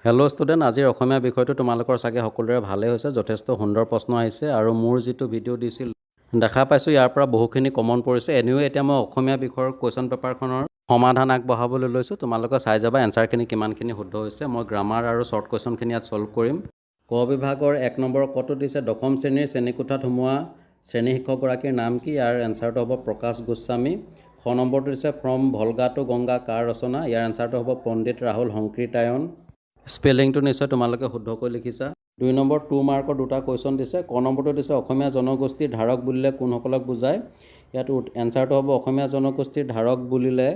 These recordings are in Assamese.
হেল্ল' ষ্টুডেণ্ট, আজিৰ অসমীয়া বিষয়টো তোমালোকৰ চাগে সকলোৰে ভালেই হৈছে। যথেষ্ট সুন্দৰ প্ৰশ্ন আহিছে আৰু মোৰ যিটো ভিডিঅ' দিছিল দেখা পাইছোঁ ইয়াৰ পৰা বহুখিনি কমন পৰিছে। এনিৱে এতিয়া মই অসমীয়া বিষয়ৰ কুৱেশ্যন পেপাৰখনৰ সমাধান আগবঢ়াবলৈ লৈছোঁ। তোমালোকে চাই যাবা এনচাৰখিনি কিমানখিনি শুদ্ধ হৈছে। মই গ্ৰামাৰ আৰু শ্বৰ্ট কুৱেশ্যনখিনি ইয়াত ছল্ভ কৰিম। ক বিভাগৰ 1 নম্বৰ কটো দিছে দশম শ্ৰেণীৰ শ্ৰেণীকোঠাত সোমোৱা শ্ৰেণী শিক্ষকগৰাকীৰ নাম কি? ইয়াৰ এনচাৰটো হ'ব প্ৰকাশ গোস্বামী। খ নম্বৰটো দিছে ফ্ৰম ভলগা টু গংগা কাৰ ৰচনা? ইয়াৰ এনচাৰটো হ'ব পণ্ডিত ৰাহুল সংকৃতায়ন। স্পেলিংটো নিশ্চয় তোমালোকে শুদ্ধকৈ লিখিছা। 2 নম্বৰ 2 মাৰ্কৰ দুটা কুৱেশ্যন দিছে। ক নম্বৰটো দিছে অসমীয়া জনগোষ্ঠীৰ ধাৰক বুলিলে কোনসকলক বুজায়? ইয়াত এনচাৰটো হ'ব অসমীয়া জনগোষ্ঠীৰ ধাৰক বুলিলে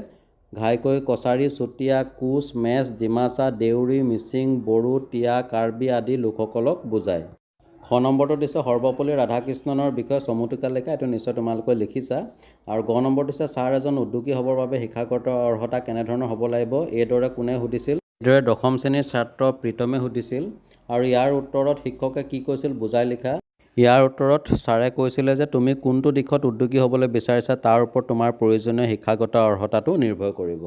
ঘাইকৈ, কছাৰী, চুতীয়া, কোচ, মেচ, ডিমাচা, দেউৰী, মিচিং, বড়ো, তিৱা, কাৰ্বি আদি লোকসকলক বুজায়। খ নম্বৰটো দিছে সৰ্বপল্লী ৰাধাকৃষ্ণনৰ বিষয়ে চমুটোকা লিখা। এইটো নিশ্চয় তোমালোকে লিখিছা। আৰু গ নম্বৰ দিছে ছাৰ এজন উদ্যোগী হ'বৰ বাবে শিক্ষাগত অৰ্হতা কেনেধৰণৰ হ'ব লাগিব? এইদৰে কোনে সুধিছিল? এইদৰে দশম শ্ৰেণীৰ ছাত্ৰ প্ৰীতমে সুধিছিল। আৰু ইয়াৰ উত্তৰত শিক্ষকে কি কৈছিল বুজাই লিখা। ইয়াৰ উত্তৰত ছাৰে কৈছিলে যে তুমি কোনটো দিশত উদ্যোগী হ'বলৈ বিচাৰিছা তাৰ ওপৰত তোমাৰ প্ৰয়োজনীয় শিক্ষাগত অৰ্হতাটো নিৰ্ভৰ কৰিব।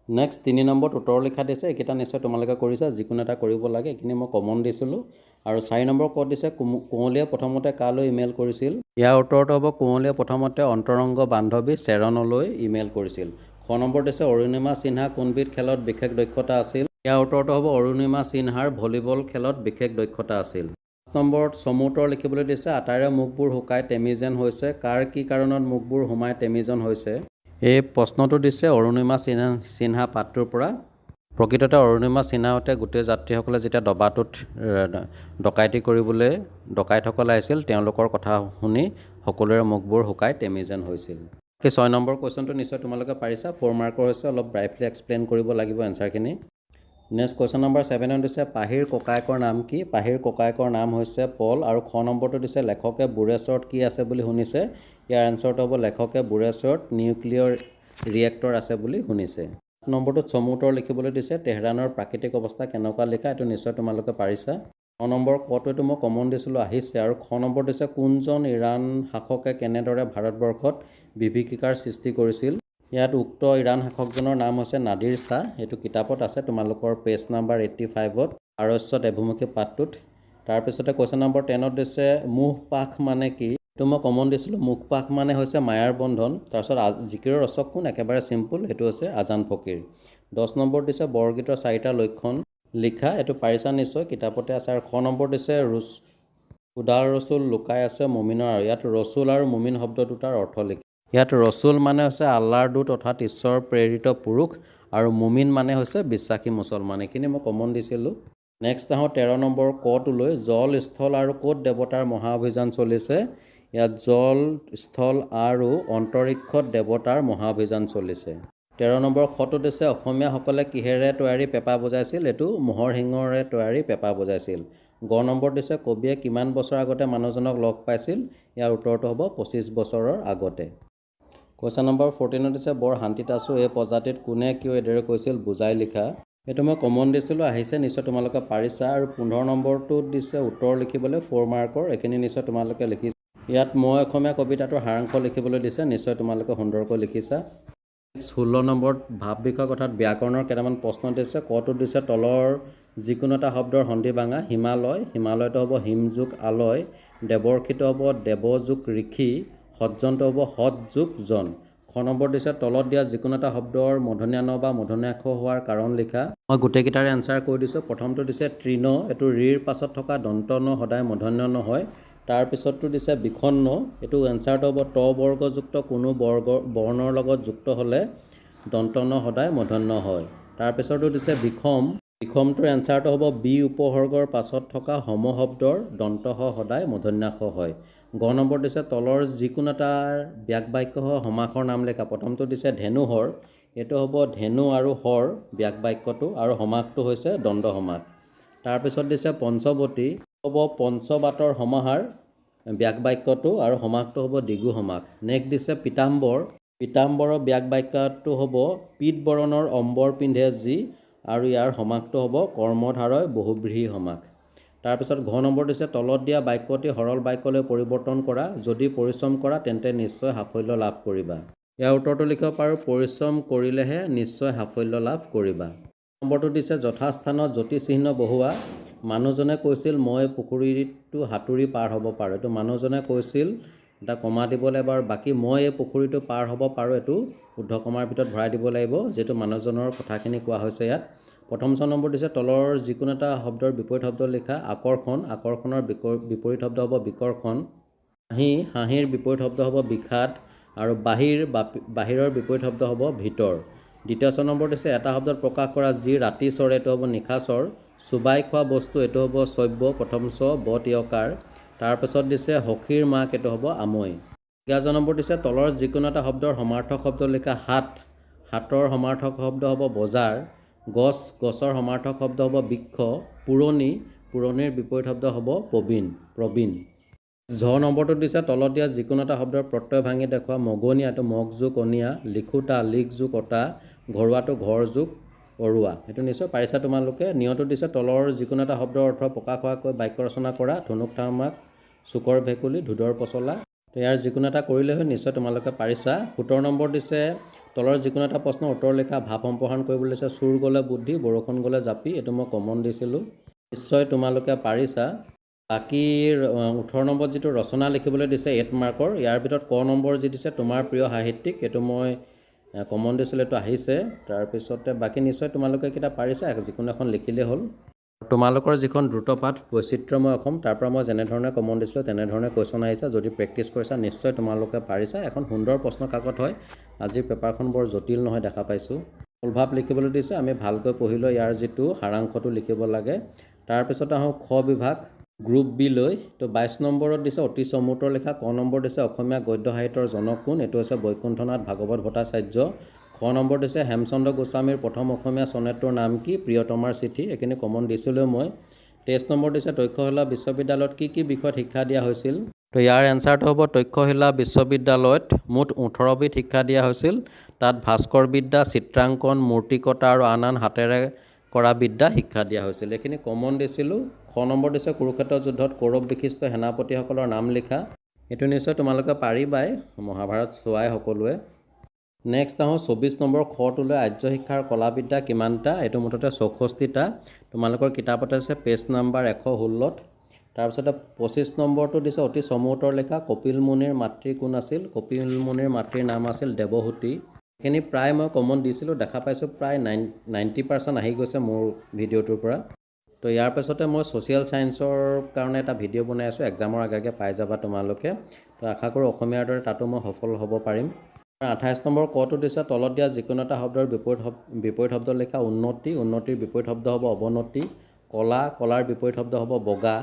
নেক্সট 3 নম্বৰত উত্তৰ লিখা দিছে। এইকেইটা নিশ্চয় তোমালোকে কৰিছা, যিকোনো এটা কৰিব লাগে। এইখিনি মই কমন দিছিলোঁ। আৰু 4 নম্বৰ ক'ত দিছে কুঁৱলীয়ে প্ৰথমতে কালৈ ইমেইল কৰিছিল? ইয়াৰ উত্তৰটো হ'ব কুঁৱলীয়ে প্ৰথমতে অন্তৰংগ বান্ধৱী চেৰণলৈ ইমেইল কৰিছিল। খ নম্বৰ দিছে অৰুণিমা সিনহা কোনবিধ খেলত বিশেষ দক্ষতা আছিল? ইয়াৰ উত্তৰটো হ'ব অৰুণিমা সিনহাৰ ভলীবল খেলত বিশেষ দক্ষতা আছিল। 5 নম্বৰত চমু উত্তৰ লিখিবলৈ দিছে আটাইৰে মুখবোৰ শুকাই তেমি যেন হৈছে। কাৰ কি কাৰণত মুখবোৰ সোমাই তেমি যেন হৈছে? এই প্ৰশ্নটো দিছে অৰুণিমা সিনহা পাঠটোৰ পৰা। প্ৰকৃততে অৰুণিমা সিনহাহঁতে গোটেই যাত্ৰীসকলে যেতিয়া ডবাটোত ডকাইতি কৰিবলৈ ডকাইতসকল আহিছিল তেওঁলোকৰ কথা শুনি সকলোৰে মুখবোৰ শুকাই তেমি যেন হৈছিল। 6 নম্বৰ কুৱেশ্যনটো নিশ্চয় তোমালোকে পাৰিছা। 4 মাৰ্কৰ হৈছে, অলপ ব্ৰাইটলি এক্সপ্লেইন কৰিব লাগিব এনচাৰখিনি। নেক্সট কুৱেশ্যন নম্বৰ 7 দিছে পাহিৰ ককায়েকৰ নাম কি? পাহিৰ ককায়েকৰ নাম হৈছে পল। আৰু খ নম্বৰটো দিছে লেখকে বুঢ়েশ্বৰত কি আছে বুলি শুনিছে? ইয়াৰ এনচাৰটো হ'ব লেখকে বুঢ়েশ্বৰত নিউক্লিয়াৰ ৰিয়েক্টৰ আছে বুলি শুনিছে। 8 নম্বৰটোত চমু উত্তৰ লিখিবলৈ দিছে তেহৰানৰ প্ৰাকৃতিক অৱস্থা কেনেকুৱা লিখা। এইটো নিশ্চয় তোমালোকে পাৰিছা। 9 নম্বৰ কটো এইটো মই কমন দিছিলোঁ, আহিছে। আৰু খ নম্বৰ দিছে কোনজন ইৰাণ শাসকে কেনেদৰে ভাৰতবৰ্ষত বিভীষিকাৰ সৃষ্টি কৰিছিল? ইয়াত উক্ত ইৰাণ শাসকজনৰ নাম হৈছে নাদিৰ শ্বাহ। এইটো কিতাপত আছে তোমালোকৰ পেজ নাম্বাৰ 85ত পাৰস্যত এভুমুখী পাঠটোত। তাৰপিছতে কুৱেশ্যন নম্বৰ 10 দিছে মুখ-পাশ মানে কি? এইটো মই কমন দিছিলোঁ। মুখ-পাশ মানে হৈছে মায়াৰ বন্ধন। তাৰপিছত জিকিৰৰ ৰচক কোন? একেবাৰে চিম্পুল, সেইটো হৈছে আজান ফকীৰ। 10 নম্বৰ দিছে বৰগীতৰ 4টা লক্ষণ লিখা। এইটো পাৰিছা নিশ্চয়, কিতাপতে আছে। আৰু খ নম্বৰ দিছে উদাৰ ৰচুল লুকাই আছে মুমিনৰ। আৰু ইয়াত ৰচুল আৰু মুমিন শব্দ দুটাৰ অৰ্থ লিখা। ইয়াত ৰচুল মানে হৈছে আল্লাহৰ দূত অৰ্থাৎ ঈশ্বৰ প্ৰেৰিত পুৰুষ, আৰু মুমিন মানে হৈছে বিশ্বাসী মুছলমান। এইখিনি মই কমন দিছিলোঁ। নেক্সট আহোঁ 13 নম্বৰ কটোলৈ। জল, স্থল আৰু ক'ত দেৱতাৰ মহা অভিযান চলিছে? ইয়াত জল, স্থল আৰু অন্তৰিক্ষত দেৱতাৰ মহা অভিযান চলিছে। 13 নম্বৰ খটো দিছে অসমীয়াসকলে কিহেৰে তৈয়াৰী পেঁপা বজাইছিল? এইটো ম'হৰ শিঙৰে তৈয়াৰী পেঁপা বজাইছিল। গ নম্বৰ দিছে কবিয়ে কিমান বছৰ আগতে মানুহজনক লগ পাইছিল? ইয়াৰ উত্তৰটো হ'ব 25 বছৰৰ আগতে। কুৱেশ্যন নম্বৰ 14 দিছে বৰ শান্তিত আছোঁ এই প্ৰজাতিত কোনে কিয় এইদৰে কৈছিল বুজাই লিখা। এইটো মই কমন দিছিলোঁ, আহিছে, নিশ্চয় তোমালোকে পাৰিছা। আৰু 15 নম্বৰটোত দিছে উত্তৰ লিখিবলৈ 4 মাৰ্কৰ। এইখিনি নিশ্চয় তোমালোকে লিখিছা। ইয়াত মই অসমীয়া কবিতাটোৰ সাৰাংশ লিখিবলৈ দিছে, নিশ্চয় তোমালোকে সুন্দৰকৈ লিখিছা। 16 নম্বৰত ভাৱ বিষয়ক অৰ্থাৎ ব্যাকৰণৰ কেইটামান প্ৰশ্ন দিছে। কটোত দিছে তলৰ যিকোনো এটা শব্দৰ সন্ধি ভাঙা। হিমালয়, হিমালয়টো হ'ব হিম যোগ আলয়। দেৱৰ্ষিটো হ'ব দেৱ যোগ ঋষি। সজ্জনটো হ'ব সৎ যোগ জন। খ নম্বৰ দিছে তলত দিয়া যিকোনো এটা শব্দৰ মূৰ্ধন্য ণ বা মূৰ্ধন্যাক্ষ হোৱাৰ কাৰণ লিখা। মই গোটেইকেইটাৰে এনচাৰ কৈ দিছোঁ। প্ৰথমটো দিছে তৃণ, এইটো ৰিৰ পাছত থকা দন্ত ন সদায় মূৰ্ধন্য ণ হয়। তাৰপিছতটো দিছে বিষণ্ণ, এইটো এনচাৰটো হ'ব ত বৰ্গযুক্ত কোনো বৰ্ণৰ লগত যুক্ত হ'লে দন্ত ন সদায় মূৰ্ধন্য হয়। তাৰপিছতো দিছে বিষম, বিষমটোৰ এনচাৰটো হ'ব বি উপসৰ্গৰ পাছত থকা সম শব্দৰ দন্ত হ সদায় মূৰ্ধন্যাক্ষ হয়। গ নম্বৰ দিছে তলৰ যিকোনো এটাৰ ব্যাক বাক্য সমাসৰ নাম লেখা। প্ৰথমটো দিছে ধেনুহৰ, এইটো হ'ব ধেনু আৰু হৰ ব্যাক বাক্যটো, আৰু সমাসটো হৈছে দ্বন্দ্ব সমাস। তাৰপিছত দিছে পঞ্চৱতী, হ'ব পঞ্চবাতৰ সমাহাৰ ব্যাক বাক্যটো, আৰু সমাসটো হ'ব দ্বিগু সমাস। নেক্সট দিছে পীতাম্বৰ, পীতাম্বৰৰ ব্যাক বাক্যটো হ'ব পীত বৰণৰ অম্বৰ পিন্ধে যি, আৰু ইয়াৰ সমাসটো হ'ব কৰ্মধাৰয় বহুব্ৰীহি সমাস। তাৰপিছত ঘ নম্বৰ দিছে তলত দিয়া বাক্যটি সৰল বাক্যলৈ পৰিৱৰ্তন কৰা। যদি পৰিশ্ৰম কৰা তেন্তে নিশ্চয় সাফল্য লাভ কৰিবা। ইয়াৰ উত্তৰটো লিখিব পাৰোঁ পৰিশ্ৰম কৰিলেহে নিশ্চয় সাফল্য লাভ কৰিবা। নম্বৰটো দিছে যথাস্থানত জ্যোতি চিহ্ন বহুৱা মানুহজনে কৈছিল মই পুখুৰীটো সাঁতুৰি পাৰ হ'ব পাৰোঁ। এইটো মানুহজনে কৈছিল এটা কমা দিব লাগিব আৰু বাকী মই এই পুখুৰীটো পাৰ হ'ব পাৰোঁ এইটো ঊৰ্ধ্বকমাৰ ভিতৰত ভৰাই দিব লাগিব, যিহেতু মানুহজনৰ কথাখিনি কোৱা হৈছে ইয়াত। প্ৰথম নম্বৰ দিছে তলৰ যিকোনো এটা শব্দৰ বিপৰীত শব্দ লিখা। আকৰ্ষণ, আকৰ্ষণৰ বিপৰীত শব্দ হ'ব বিকৰ্ষণ। হাঁহি, হাঁহিৰ বিপৰীত শব্দ হ'ব বিষাদ আৰু বাহিৰৰ বিপৰীত শব্দ হ'ব ভিতৰ। দ্বিতীয় নম্বৰ দিছে এটা শব্দত প্ৰকাশ কৰা যি ৰাতি চৰে, এইটো হ'ব নিশাচৰ। চুবাই খোৱা বস্তু, এইটো হ'ব চব্য, প্ৰথম বতীয়কাৰ। তাৰপিছত দিছে সখীৰ মাক, এইটো হ'ব আমৈ। 11 নম্বৰ দিছে তলৰ যিকোনো এটা শব্দৰ সমাৰ্থক শব্দ লিখা। হাত, হাতৰ সমাৰ্থক শব্দ হ'ব বজাৰ। গছ, গছৰ সমাৰ্থক শব্দ হ'ব বৃক্ষ। পুৰণি, পুৰণিৰ বিপৰীত শব্দ হ'ব প্ৰবীণ। নম্বৰটো দিছে তলত দিয়া যিকোনো এটা শব্দৰ প্ৰত্যয় ভাঙি দেখুওৱা। মগনীয়া, এইটো মগ যোগ অনিয়া। লিখোঁতা, লিখ যোগ অতা। ঘৰুৱাটো ঘৰ যোগ অৰুৱা। সেইটো নিশ্চয় পাৰিছা তোমালোকে। নিয়মটো দিছে তলৰ যিকোনো এটা শব্দৰ অৰ্থ প্ৰকাশ হোৱাকৈ বাক্য ৰচনা কৰা। ধনুক থাৰ্মাক, চুকৰ ভেকুলী, ধুদৰ পচলা। তো ইয়াৰ যিকোনো এটা কৰিলে হয়, নিশ্চয় তোমালোকে পাৰিছা। 17 নম্বৰ দিছে তলৰ যিকোনো এটা প্ৰশ্নৰ উত্তৰ লিখা। ভাৱ সম্প্ৰসাৰণ কৰিবলৈ দিছে। চুৰ গ'লে বুদ্ধি, বৰষুণ গ'লে জাপি। এইটো মই কমন দিছিলোঁ, নিশ্চয় তোমালোকে পাৰিছা। বাকী 18 নম্বৰ যিটো ৰচনা লিখিবলৈ দিছে 8 মাৰ্কৰ, ইয়াৰ ভিতৰত ক নম্বৰ যি দিছে তোমাৰ প্ৰিয় সাহিত্যিক, এইটো মই কমন দিছিলোঁ, এইটো আহিছে। তাৰপিছতে বাকী নিশ্চয় তোমালোকে কেইটা পাৰিছা, যিকোনো এখন লিখিলেই হ'ল। তোমালোকৰ যিখন দ্ৰুতপাঠ বৈচিত্ৰ্যময় অসম, তাৰ পৰা মই যেনেধৰণে কমন দিছিলোঁ তেনেধৰণে কুৱেশ্যন আহিছে। যদি প্ৰেক্টিছ কৰিছা নিশ্চয় তোমালোকে পাৰিছা। এখন সুন্দৰ প্ৰশ্ন কাকত হয়। আজিৰ পেপাৰখন বৰ জটিল নহয় দেখা পাইছোঁ। মূলভাৱ লিখিবলৈ দিছে, আমি ভালকৈ পঢ়িলোঁ ইয়াৰ যিটো সাৰাংশটো লিখিব লাগে। তাৰপিছত আহোঁ খ বিভাগ গ্ৰুপ বি লৈ। তো 22 নম্বৰত দিছে অতি চমুতৰ লিখা। ক নম্বৰ দিছে অসমীয়া গদ্য সাহিত্যৰ জনক কোন, এইটো হৈছে বৈকুণ্ঠনাথ ভাগৱত ভট্টাচাৰ্য। খ নম্বৰ দিছে হেমচন্দ্ৰ গোস্বামীৰ প্ৰথম অসমীয়া চনেটটোৰ নাম কি, প্ৰিয়তমাৰ চিঠি। এইখিনি কমন দিছিলোঁ মই। 23 নম্বৰ দিছে তক্ষশিলা বিশ্ববিদ্যালয়ত কি বিষয়ত শিক্ষা দিয়া হৈছিল। তো ইয়াৰ এনচাৰটো হ'ব তক্ষশিলা বিশ্ববিদ্যালয়ত মুঠ 18 বিধ শিক্ষা দিয়া হৈছিল। তাত ভাস্কৰ বিদ্যা, চিত্ৰাংকন, মূৰ্তিকতা আৰু আন হাতেৰে কৰা বিদ্যা শিক্ষা দিয়া হৈছিল। এইখিনি কমন দিছিলোঁ। খ নম্বৰ দিছে কুৰুক্ষেত্ৰ যুদ্ধত কৌৰৱ বিশিষ্ট সেনাপতিসকলৰ নাম লিখা। এইটো নিশ্চয় তোমালোকে পাৰিবাই, মহাভাৰত চোৱাই সকলোৱে। নেক্সট আহোঁ 24 নম্বৰ খটোলৈ আৰ্য শিক্ষাৰ কলাবিদ্যা কিমানটা, এইটো মুঠতে 64টা। তোমালোকৰ কিতাপত আছে পেজ নাম্বাৰ 116ত। তাৰপিছতে 25 নম্বৰটো দিছে অতি চমুতৰ লিখা। কপিল মুনিৰ মাতৃ কোন আছিল, কপিল মুনিৰ মাতৃৰ নাম আছিল দেৱহূতি। এইখিনি প্ৰায় মই কমন দিছিলোঁ, দেখা পাইছোঁ প্ৰায় 90% আহি গৈছে মোৰ ভিডিঅ'টোৰ পৰা। তো ইয়াৰ পাছতে মই ছ'চিয়েল ছায়েন্সৰ কাৰণে এটা ভিডিঅ' বনাই আছোঁ, এক্সামৰ আগে পাই যাবা তোমালোকে। তো আশা কৰোঁ অসমীয়াৰ দৰে তাতো মই সফল হ'ব পাৰিম। 28 নম্বৰ কটো দিছে তলত দিয়া যিকোনো এটা শব্দৰ বিপৰীত শব্দ লিখা। উন্নতি, উন্নতিৰ বিপৰীত শব্দ হ'ব অৱনতি। কলা, কলাৰ বিপৰীত শব্দ হ'ব বগা।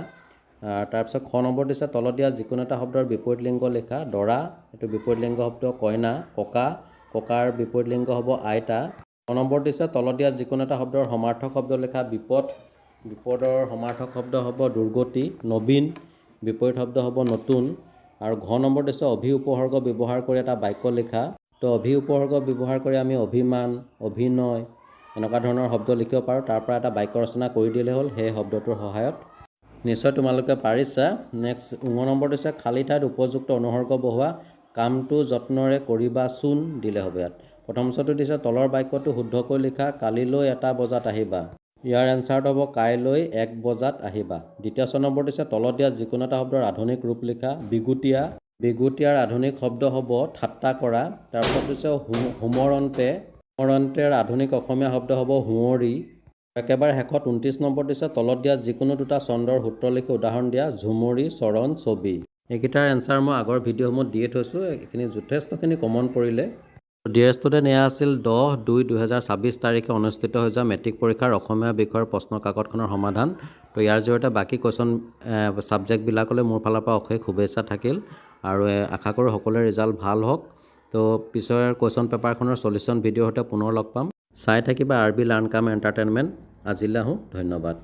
তাৰপিছত খ নম্বৰ দিছে তলত দিয়া যিকোনো এটা শব্দৰ বিপৰীত লিংগ লিখা। দৰা, এইটো বিপৰীত লিংগ শব্দ কইনা। ককা, ককাৰ বিপৰীত লিংগ হ'ব আইতা। খ নম্বৰ দিছে তলত দিয়া যিকোনো এটা শব্দৰ সমাৰ্থক শব্দ লিখা। বিপদ, বিপদৰ সমাৰ্থক শব্দ হ'ব দুৰ্গতি। নবীন, বিপৰীত শব্দ হ'ব নতুন। আৰু ঘ নম্বৰ দিছে অভি উপসৰ্গ ব্যৱহাৰ কৰি এটা বাক্য লিখা। তো অভি উপসৰ্গ ব্যৱহাৰ কৰি আমি অভিমান, অভিনয় এনেকুৱা ধৰণৰ শব্দ লিখিব পাৰোঁ। তাৰ পৰা এটা বাক্য ৰচনা কৰি দিলে হ'ল সেই শব্দটোৰ সহায়ত। নিশ্চয় তোমালোকে পাৰিছা। নেক্সট 19 নম্বৰ দিছে খালী ঠাইত উপযুক্ত অনুসৰ্গ বহোৱা। কামটো যত্নৰে কৰিবাচোন দিলে হ'ব ইয়াত। প্ৰথমটো দিছে তলৰ বাক্যটো শুদ্ধকৈ লিখা। কালিলৈ 1 বজাত আহিবা। ইয়াৰ এনচাৰটো হ'ব কাইলৈ 1 বজাত আহিবা। দ্বিতীয় নম্বৰ দিছে তলত দিয়া যিকোনো এটা শব্দৰ আধুনিক ৰূপ লিখা। বিগুতীয়া, বিগুতীয়াৰ আধুনিক শব্দ হ'ব ঠাট্টা কৰা। তাৰপিছত দিছে হোমৰন্তে, হোমৰন্তেৰ আধুনিক অসমীয়া শব্দ হ'ব হুঁৱৰী। একেবাৰে শেষত 29 নম্বৰ দিছে তলত দিয়া যিকোনো দুটা ছন্দৰ সূত্ৰ লিখি উদাহৰণ দিয়া। ঝুমুৰি, চৰণ, ছবি। এইকেইটাৰ এনচাৰ মই আগৰ ভিডিঅ'সমূহত দিয়ে থৈছোঁ। এইখিনি যথেষ্টখিনি কমন পৰিলে। ডিয়াৰ ষ্টুডেণ্ট, এয়া আছিল 10/2/2026 তাৰিখে অনুষ্ঠিত হৈ যোৱা মেট্ৰিক পৰীক্ষাৰ অসমীয়া বিষয়ৰ প্ৰশ্ন কাকতখনৰ সমাধান। তো ইয়াৰ জৰিয়তে বাকী কুৱেশ্যন ছাবজেক্টবিলাকলৈ মোৰ ফালৰ পৰা অশেষ শুভেচ্ছা থাকিল আৰু আশা কৰোঁ সকলোৰে ৰিজাল্ট ভাল হওক। তো পিছৰ কুৱেশ্যন পেপাৰখনৰ সলিউশ্যন ভিডিঅ'ৰ সৈতে পুনৰ লগ পাম। চাই থাকিবা RB লাৰ্ণ কাম এণ্টাৰটেইনমেণ্ট। আজিলৈ আহোঁ, ধন্যবাদ।